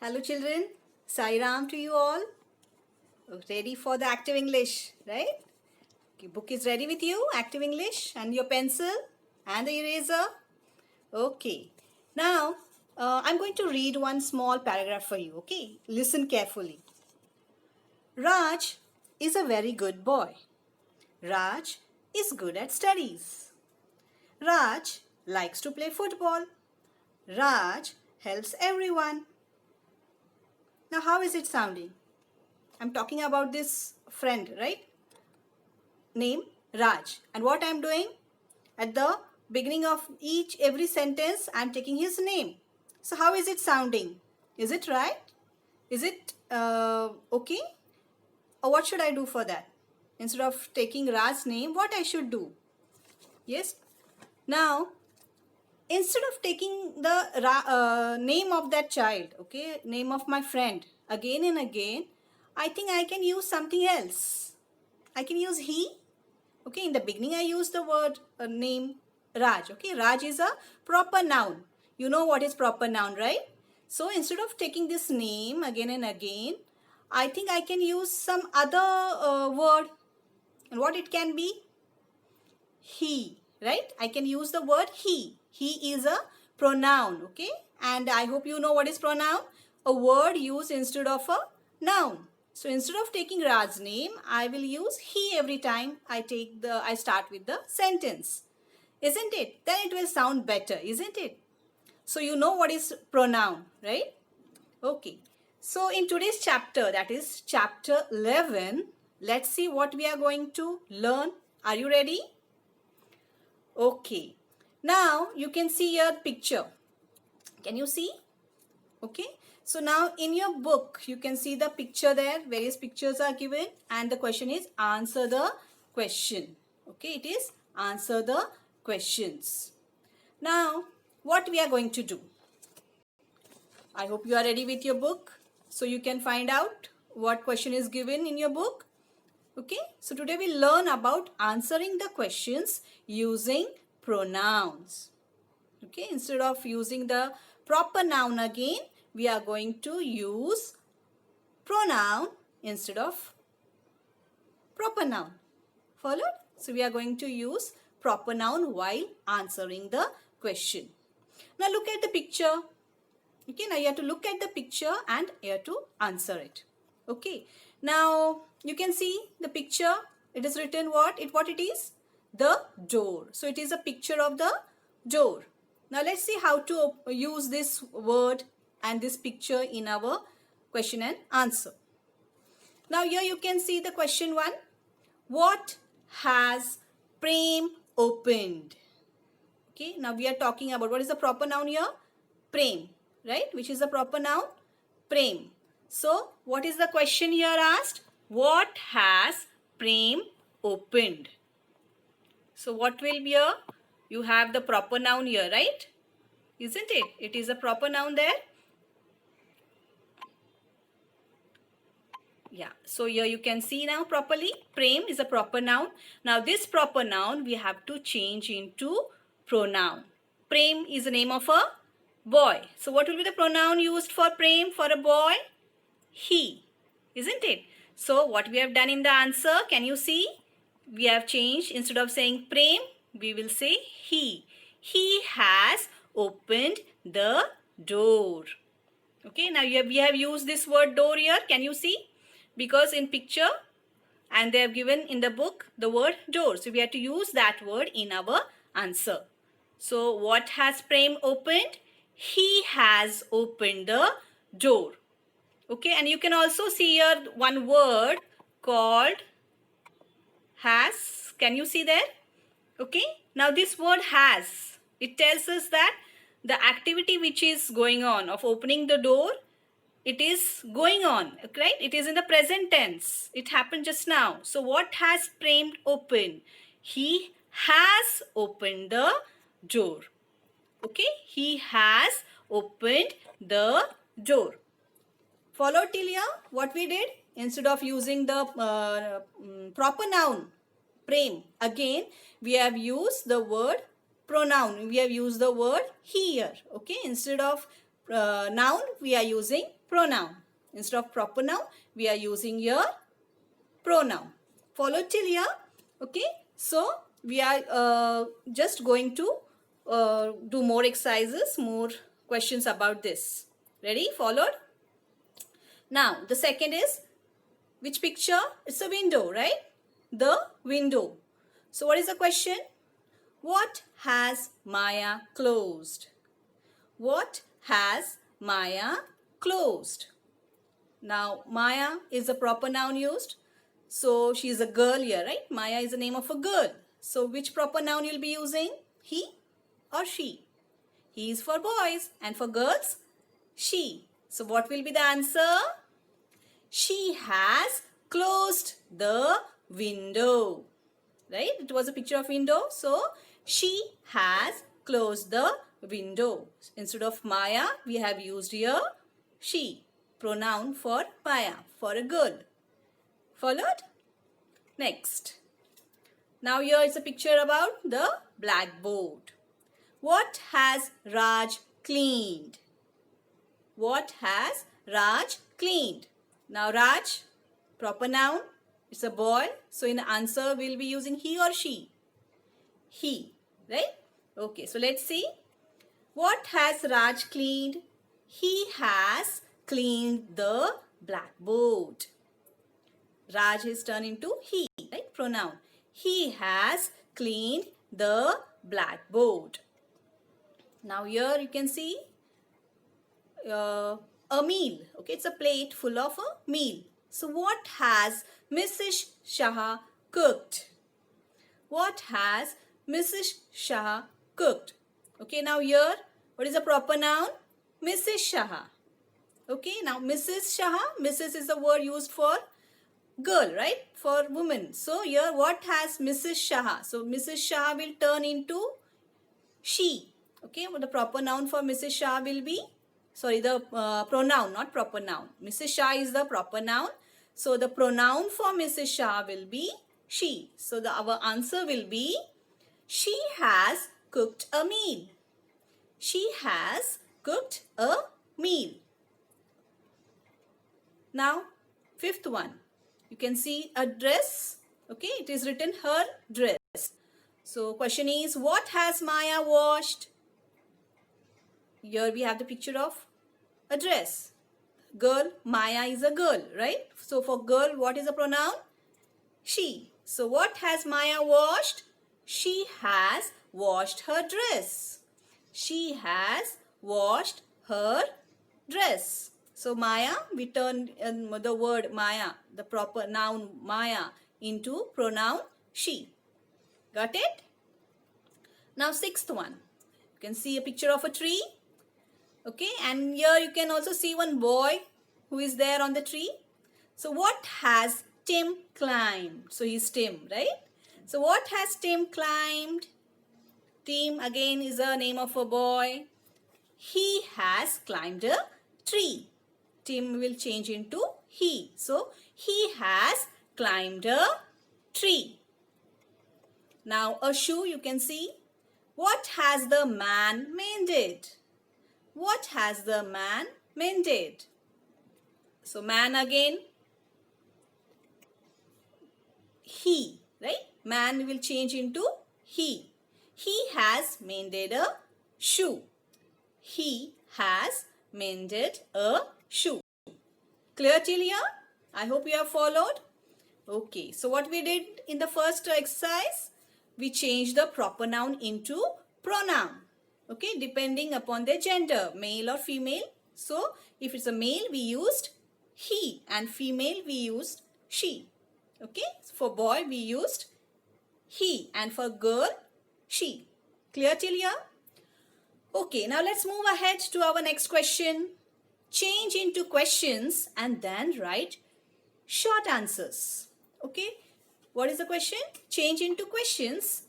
Hello children, Sai Ram to you all. Ready for the active English, right? Your book is ready with you, active English, and your pencil and the eraser. Okay. Now, I'm going to read one small paragraph for you, okay? Listen carefully. Raj is a very good boy. Raj is good at studies. Raj likes to play football. Raj helps everyone. Now, how is it sounding? I'm talking about this friend, right? Name Raj. And what I'm doing? At the beginning of every sentence, I'm taking his name. So how is it sounding? Is it right? Is it okay? Or what should I do for that? Instead of taking Raj's name, what I should do? Yes? Now, instead of taking the name of that child, okay, name of my friend, again and again, I think I can use something else. I can use he. Okay, in the beginning I use the word name Raj. Okay, Raj is a proper noun. You know what is proper noun, right? So instead of taking this name again and again, I think I can use some other word. And what it can be? He, right? I can use the word he. He is a pronoun, okay? And I hope you know what is pronoun. A word used instead of a noun. So instead of taking Raj's name, I will use he every time I start with the sentence. Isn't it? Then it will sound better, isn't it? So you know what is pronoun, right? Okay. So in today's chapter, that is chapter 11, let's see what we are going to learn. Are you ready? Okay. Now you can see your picture. Can you see? Okay. So now in your book, you can see the picture there. Various pictures are given and the question is answer the question. Okay. It is answer the questions. Now what we are going to do? I hope you are ready with your book. So you can find out what question is given in your book. Okay. So today we learn about answering the questions using pronouns. Okay, instead of using the proper noun again, we are going to use pronoun instead of proper noun. Followed? So we are going to use proper noun while answering the question. Now look at the picture. Okay, now you have to look at the picture and you have to answer it. Okay, now you can see the picture. It is written what it is? The door. So it is a picture of the door. Now let's see how to use this word and this picture in our question and answer. Now here you can see the question 1. What has Prem opened? Okay, now we are talking about what is the proper noun here? Prem, right? Which is the proper noun? Prem. So what is the question here asked? What has Prem opened? So what will be here? You have the proper noun here, right? Isn't it? It is a proper noun there. Yeah. So here you can see now properly. Prem is a proper noun. Now this proper noun we have to change into pronoun. Prem is the name of a boy. So what will be the pronoun used for Prem for a boy? He. Isn't it? So what we have done in the answer, can you see? We have changed, instead of saying Prem, we will say he. He has opened the door. Okay, now we have used this word door here. Can you see? Because in picture and they have given in the book the word door. So we have to use that word in our answer. So what has Prem opened? He has opened the door. Okay, and you can also see here one word called has. Can you see there? Okay, now this word has, it tells us that the activity which is going on of opening the door, it is going on, right? It is in the present tense. It happened just now. So what has Prem opened? He has opened the door. Okay, he has opened the door. Follow till here what we did? Instead of using the proper noun Prem, again we have used the word pronoun. We have used the word here. Okay, instead of noun, we are using pronoun. Instead of proper noun, we are using your pronoun. Follow till here. Okay. So we are just going to do more exercises, more questions about this. Ready? Followed? Now the second is, which picture? It's a window, right? The window. So what is the question? What has Maya closed? What has Maya closed? Now Maya is a proper noun used. So she is a girl here, right? Maya is the name of a girl. So which proper noun you'll be using? He or she? He is for boys and for girls, she. So what will be the answer? She has closed the window. Right? It was a picture of window. So she has closed the window. Instead of Maya, we have used here she. Pronoun for Maya, for a girl. Followed? Next. Now here is a picture about the blackboard. What has Raj cleaned? What has Raj cleaned? Now Raj, proper noun, it's a boy. So in the answer, we'll be using he or she. He, right? Okay, so let's see. What has Raj cleaned? He has cleaned the blackboard. Raj is turned into he, right? Pronoun. He has cleaned the blackboard. Now here you can see a meal. Okay, it's a plate full of a meal. So what has Mrs. Shah cooked? What has Mrs. Shah cooked? Okay, now here, what is the proper noun? Mrs. Shah. Okay, now Mrs. Shah, Mrs. is the word used for girl, right? For woman. So here, what has Mrs. Shah? So Mrs. Shah will turn into she. Okay, well, the proper noun for Mrs. Shah will be, sorry, the pronoun, not proper noun. Mrs. Shah is the proper noun. So the pronoun for Mrs. Shah will be she. So our answer will be, she has cooked a meal. She has cooked a meal. Now, fifth one. You can see a dress. Okay, it is written her dress. So question is, what has Maya washed? Here we have the picture of a dress. Girl, Maya is a girl, right? So for girl, what is the pronoun? She. So what has Maya washed? She has washed her dress. She has washed her dress. So Maya, we turn the word Maya, the proper noun Maya, into pronoun she. Got it? Now sixth one. You can see a picture of a tree. Okay, and here you can also see one boy who is there on the tree. So what has Tim climbed? So he's Tim, right? So what has Tim climbed? Tim again is a name of a boy. He has climbed a tree. Tim will change into he. So he has climbed a tree. Now a shoe you can see. What has the man mended? What has the man mended? So man again, he, right? Man will change into he. He has mended a shoe. He has mended a shoe. Clear till here? I hope you have followed. Okay, so what we did in the first exercise, we changed the proper noun into pronoun. Okay, depending upon their gender, male or female. So if it's a male, we used he, and female we used she. Okay, so for boy we used he, and for girl she. Clear till here? Okay, now let's move ahead to our next question. Change into questions and then write short answers. Okay, what is the question? Change into questions,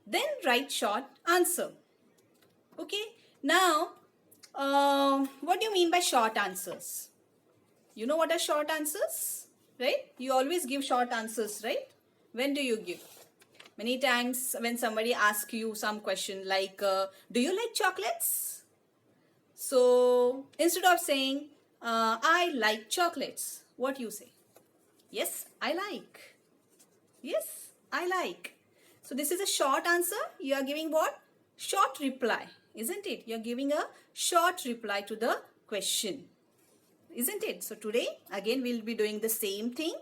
then write short answer. Okay, now what do you mean by short answers? You know what are short answers, right? You always give short answers, right? When do you give? Many times when somebody asks you some question like, do you like chocolates? So instead of saying, I like chocolates, what you say? Yes, I like. Yes, I like. So this is a short answer. You are giving what? Short reply, isn't it? You are giving a short reply to the question, isn't it? So today again we'll be doing the same thing.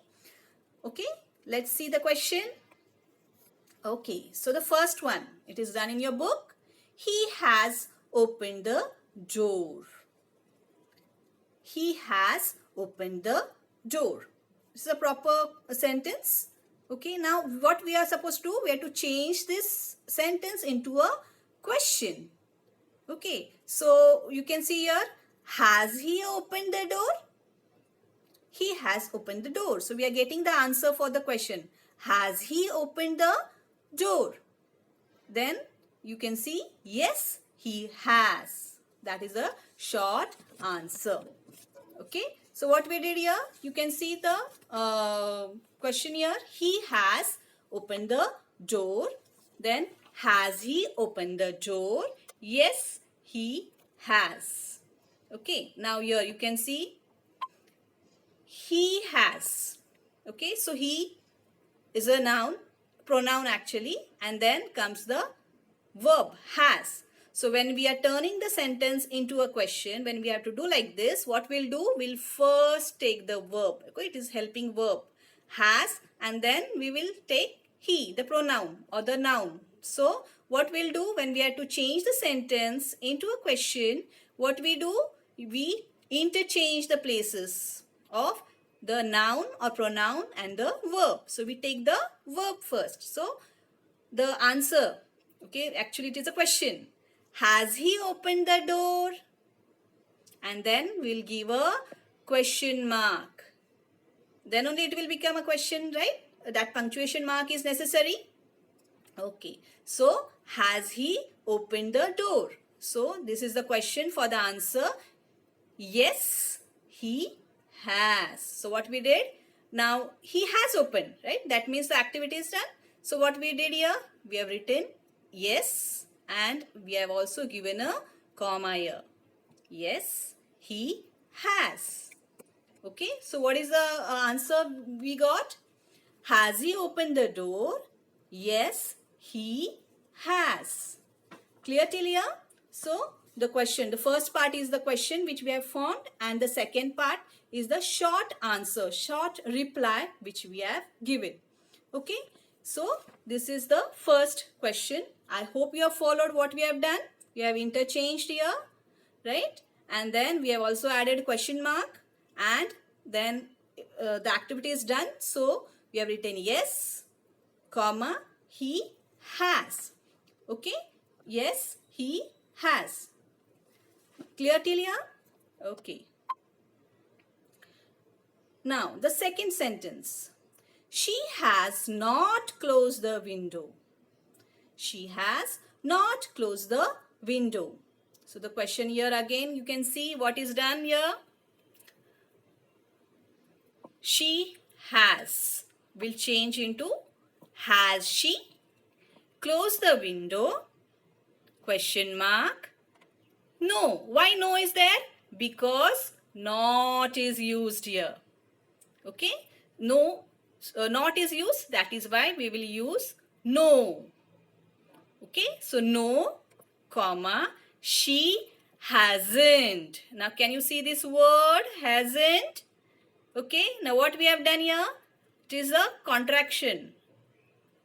Okay, let's see the question. Okay, so the first one, it is done in your book. He has opened the door. He has opened the door. This is a proper sentence. Okay, now what we are supposed to do? We have to change this sentence into a question. Okay, so you can see here, has he opened the door? He has opened the door. So we are getting the answer for the question. Has he opened the door? Then you can see, yes, he has. That is a short answer. Okay, so what we did here, you can see the question here. He has opened the door. Then, has he opened the door? Yes, he has. Okay, now here you can see he has. Okay, so he is a noun, pronoun actually, and then comes the verb has. So when we are turning the sentence into a question, when we have to do like this, what we'll do, we'll first take the verb. Okay, it is helping verb has, and then we will take he, the pronoun or the noun. So what we'll do when we have to change the sentence into a question, what we do, we interchange the places of the noun or pronoun and the verb. So we take the verb first. So the answer, okay, actually it is a question. Has he opened the door? And then we'll give a question mark. Then only it will become a question, right? That punctuation mark is necessary. Okay, so has he opened the door? So this is the question for the answer. Yes, he has. So what we did? Now he has opened, right? That means the activity is done. So what we did here? We have written yes, and we have also given a comma here. Yes, he has. Okay, so what is the answer we got? Has he opened the door? Yes, he has. Clear till here? So the question, the first part is the question which we have formed, and the second part is the short answer, short reply which we have given. Okay, so this is the first question. I hope you have followed what we have done. We have interchanged here, right? And then we have also added question mark, and then the activity is done. So we have written yes, comma, he has. Okay, yes, he has. Clear till here? Okay. Now the second sentence. She has not closed the window. She has not closed the window. So the question here again, you can see what is done here. She has will change into has she closed the window? Question mark. No. Why no is there? Because not is used here. Okay. No, not is used. That is why we will use no. Okay. So no, comma, she hasn't. Now can you see this word hasn't? Okay. Now what we have done here? It is a contraction.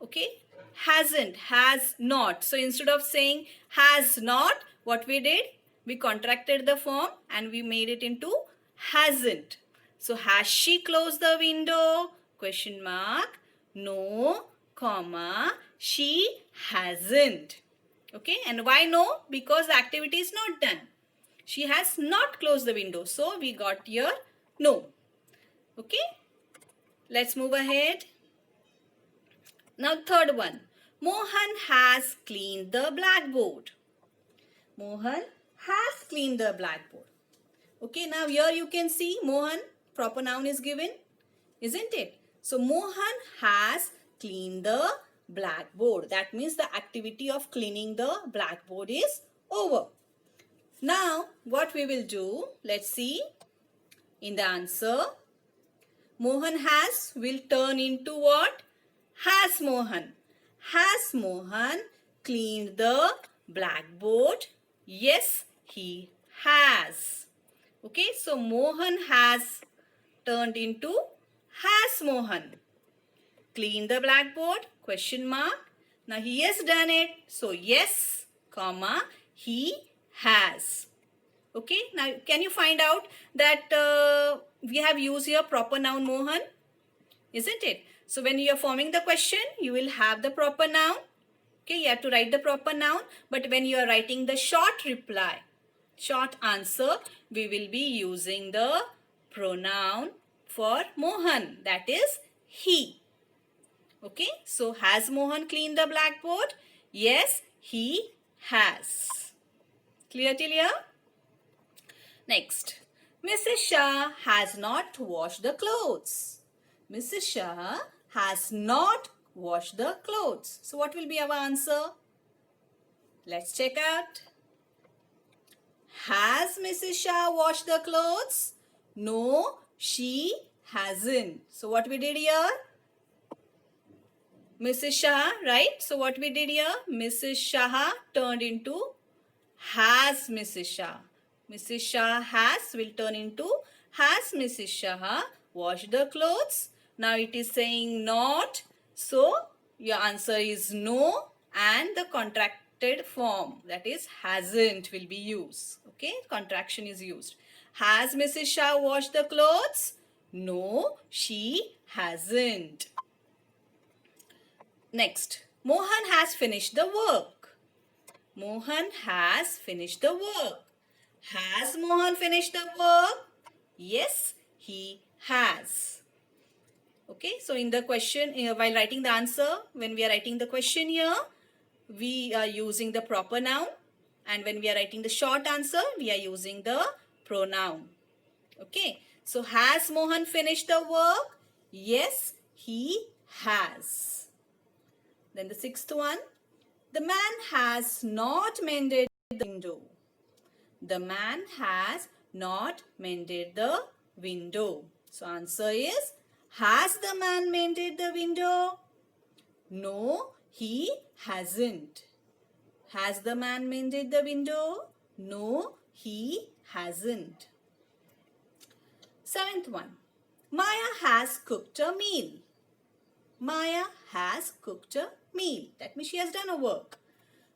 Okay. Hasn't, has not. So instead of saying has not, what we did? We contracted the form and we made it into hasn't. So has she closed the window? Question mark. No, comma, she hasn't. Okay, and why no? Because the activity is not done. She has not closed the window. So we got here no. Okay, let's move ahead. Now third one. Mohan has cleaned the blackboard. Mohan has cleaned the blackboard. Okay, now here you can see Mohan, proper noun is given, isn't it? So Mohan has cleaned the blackboard. That means the activity of cleaning the blackboard is over. Now, what we will do, let's see. In the answer, Mohan has will turn into what? Has Mohan. Has Mohan cleaned the blackboard? Yes, he has. Okay, so Mohan has turned into has Mohan. Clean the blackboard? Question mark. Now he has done it. So yes, comma, he has. Okay, now can you find out that we have used here proper noun Mohan? Isn't it? So when you are forming the question, you will have the proper noun. Okay, you have to write the proper noun. But when you are writing the short reply, short answer, we will be using the pronoun for Mohan. That is he. Okay, so has Mohan cleaned the blackboard? Yes, he has. Clear till here? Next, Mrs. Shah has not washed the clothes. Mrs. Shah has not washed the clothes. So what will be our answer? Let's check out. Has Mrs. Shah washed the clothes? No, she hasn't. So what we did here? Mrs. Shah, right? So what we did here? Mrs. Shah turned into has Mrs. Shah. Mrs. Shah has will turn into has Mrs. Shah washed the clothes? Now it is saying not. So your answer is no, and the contracted form, that is hasn't, will be used. Okay, contraction is used. Has Mrs. Shah washed the clothes? No, she hasn't. Next, Mohan has finished the work. Mohan has finished the work. Has Mohan finished the work? Yes, he has. Okay, so in the question, while writing the answer, when we are writing the question here, we are using the proper noun. And when we are writing the short answer, we are using the pronoun. Okay, so has Mohan finished the work? Yes, he has. Then the sixth one, the man has not mended the window. The man has not mended the window. So answer is, has the man mended the window? No, he hasn't. Has the man mended the window? No, he hasn't. Seventh one, Maya has cooked a meal. Maya has cooked a meal. That means she has done a work.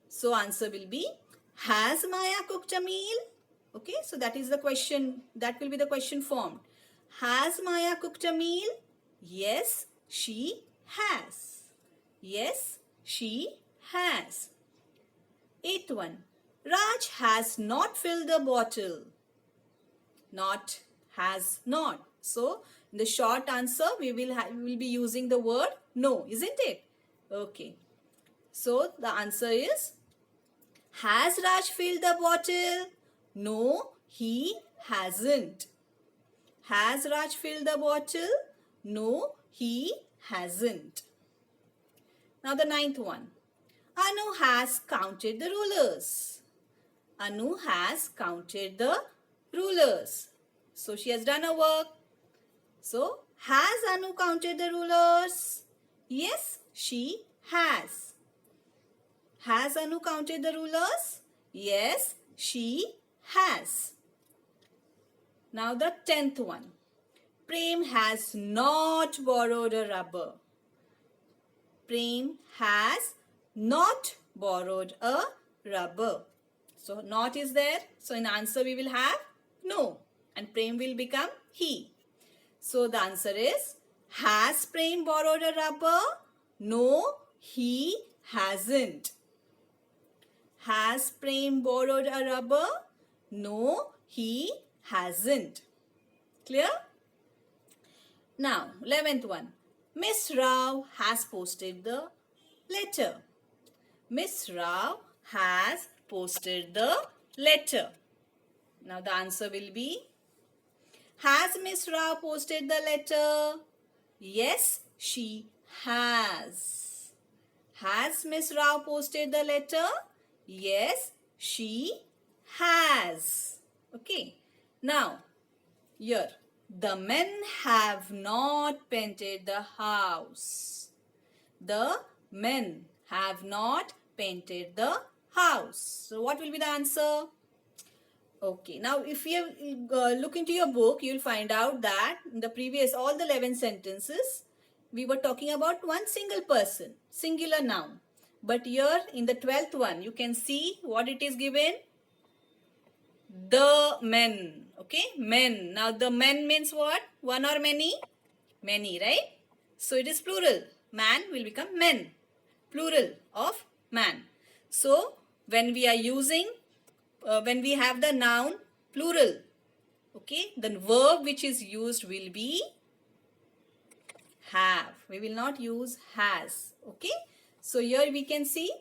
So answer will be, has Maya cooked a meal? Okay, so that is the question. That will be the question formed. Has Maya cooked a meal? Yes, she has. Yes, she has. Eighth one, Raj has not filled the bottle. Not, has not. So in the short answer, we will be using the word no, isn't it? Okay. So the answer is, has Raj filled the bottle? No, he hasn't. Has Raj filled the bottle? No, he hasn't. Now the ninth one. Anu has counted the rulers. Anu has counted the rulers. So she has done her work. So has Anu counted the rulers? Yes, she has. Has Anu counted the rulers? Yes, she has. Now the 10th one. Prem has not borrowed a rubber. Prem has not borrowed a rubber. So not is there. So in answer we will have no. And Prem will become he. So the answer is, has Prem borrowed a rubber? No, he hasn't. Has Prem borrowed a rubber? No, he hasn't. Clear? Now, 11th one. Miss Rao has posted the letter. Miss Rao has posted the letter. Now the answer will be, has Miss Rao posted the letter? Yes, she has. Has Miss Rao posted the letter? Yes, she has. Okay. Now, here, the men have not painted the house. The men have not painted the house. So, what will be the answer? Okay, now if you look into your book, you'll find out that in the previous, all the 11 sentences, we were talking about one single person, singular noun. But here in the 12th one, you can see what it is given. The men. Okay, men. Now the men means what? One or many? Many, right? So it is plural. Man will become men. Plural of man. So when we are using, when we have the noun plural, okay, the verb which is used will be have. We will not use has. Okay. So here we can see,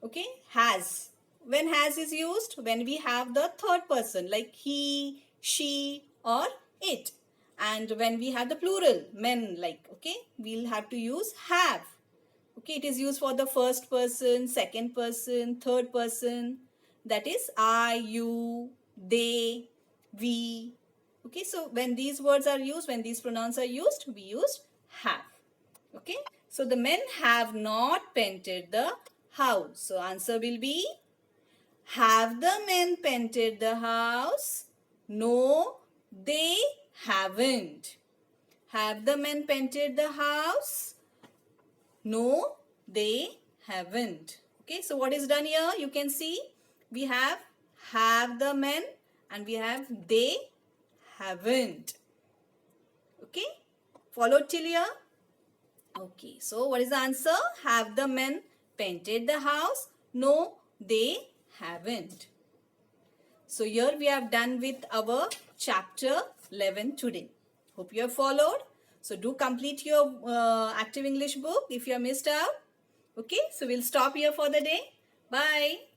okay, has. When has is used? When we have the third person like he, she or it. And when we have the plural, men, like, okay, we'll have to use have. Okay, it is used for the first person, second person, third person. That is I, you, they, we. Okay, so when these words are used, when these pronouns are used, we use have. Okay, so the men have not painted the house. So answer will be, have the men painted the house? No, they haven't. Have the men painted the house? No, they haven't. Okay, so what is done here? You can see we have the men and we have they haven't. Okay, followed till here? Okay, so what is the answer? Have the men painted the house? No, they haven't. So here we have done with our chapter 11 today. Hope you have followed. So do complete your active English book if you have missed out. Okay, so we'll stop here for the day. Bye.